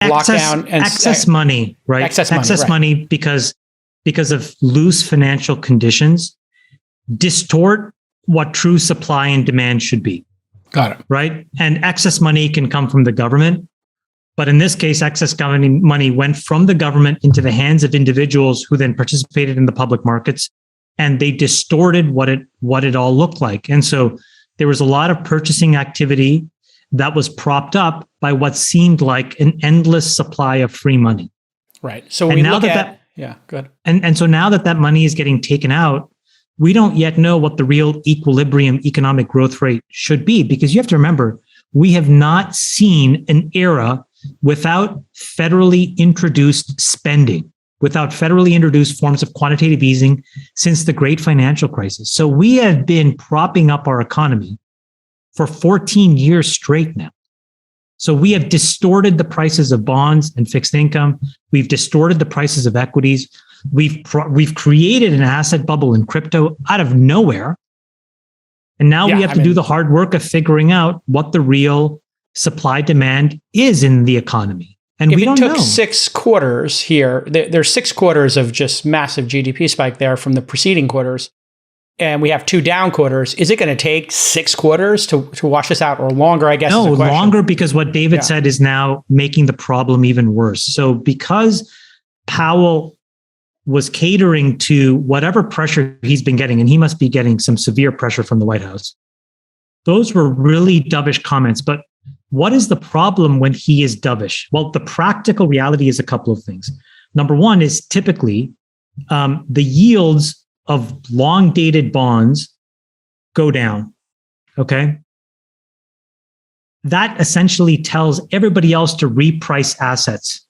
lockdown and excess money, right? Excess money because of loose financial conditions distort what true supply and demand should be. Got it. Right? And excess money can come from the government. But in this case, excess government money went from the government into the hands of individuals who then participated in the public markets, and they distorted what it all looked like. And so there was a lot of purchasing activity that was propped up by what seemed like an endless supply of free money. Right. So we look at yeah, good. And so now that money is getting taken out, we don't yet know what the real equilibrium economic growth rate should be, because you have to remember, we have not seen an era without federally introduced spending, without federally introduced forms of quantitative easing since the great financial crisis. So we have been propping up our economy for 14 years straight now. So we have distorted the prices of bonds and fixed income. We've distorted the prices of equities. We've created an asset bubble in crypto out of nowhere. And now we have to do the hard work of figuring out what the real supply demand is in the economy. And we don't know. If it took 6 quarters here, there's 6 quarters of just massive GDP spike there from the preceding quarters, and we have 2 down quarters. Is it going to take 6 quarters to wash this out, or longer, I guess? No, longer, because what David said is now making the problem even worse. So because Powell was catering to whatever pressure he's been getting, and he must be getting some severe pressure from the White House, those were really dovish comments. But what is the problem when he is dovish? Well, the practical reality is a couple of things. Number one is typically the yields of long-dated bonds go down, okay? That essentially tells everybody else to reprice assets.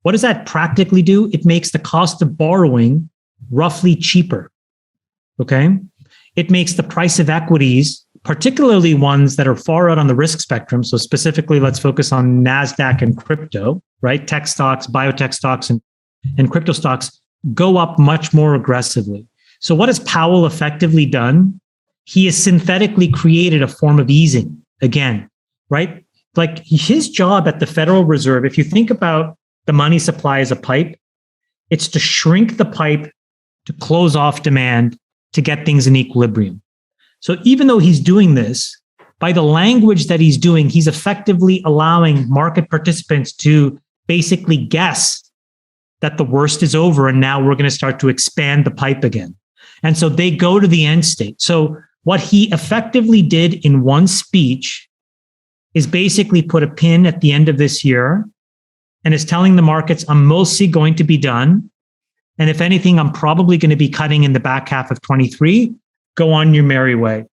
What does that practically do? It makes the cost of borrowing roughly cheaper, okay? It makes the price of equities, particularly ones that are far out on the risk spectrum. So specifically, let's focus on NASDAQ and crypto, right? Tech stocks, biotech stocks, and crypto stocks go up much more aggressively. So what has Powell effectively done? He has synthetically created a form of easing again, right? Like his job at the Federal Reserve, if you think about the money supply as a pipe, it's to shrink the pipe to close off demand to get things in equilibrium. So even though he's doing this, by the language that he's doing, he's effectively allowing market participants to basically guess that the worst is over and now we're going to start to expand the pipe again. And so they go to the end state. So what he effectively did in one speech is basically put a pin at the end of this year and is telling the markets, I'm mostly going to be done. And if anything, I'm probably going to be cutting in the back half of 23. Go on your merry way.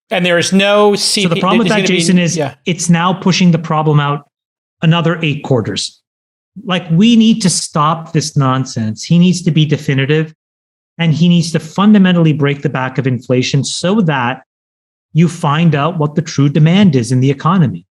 And there is no CP. So the problem with that, Jason, is it's now pushing the problem out another 8 quarters. Like, we need to stop this nonsense. He needs to be definitive, and he needs to fundamentally break the back of inflation so that you find out what the true demand is in the economy.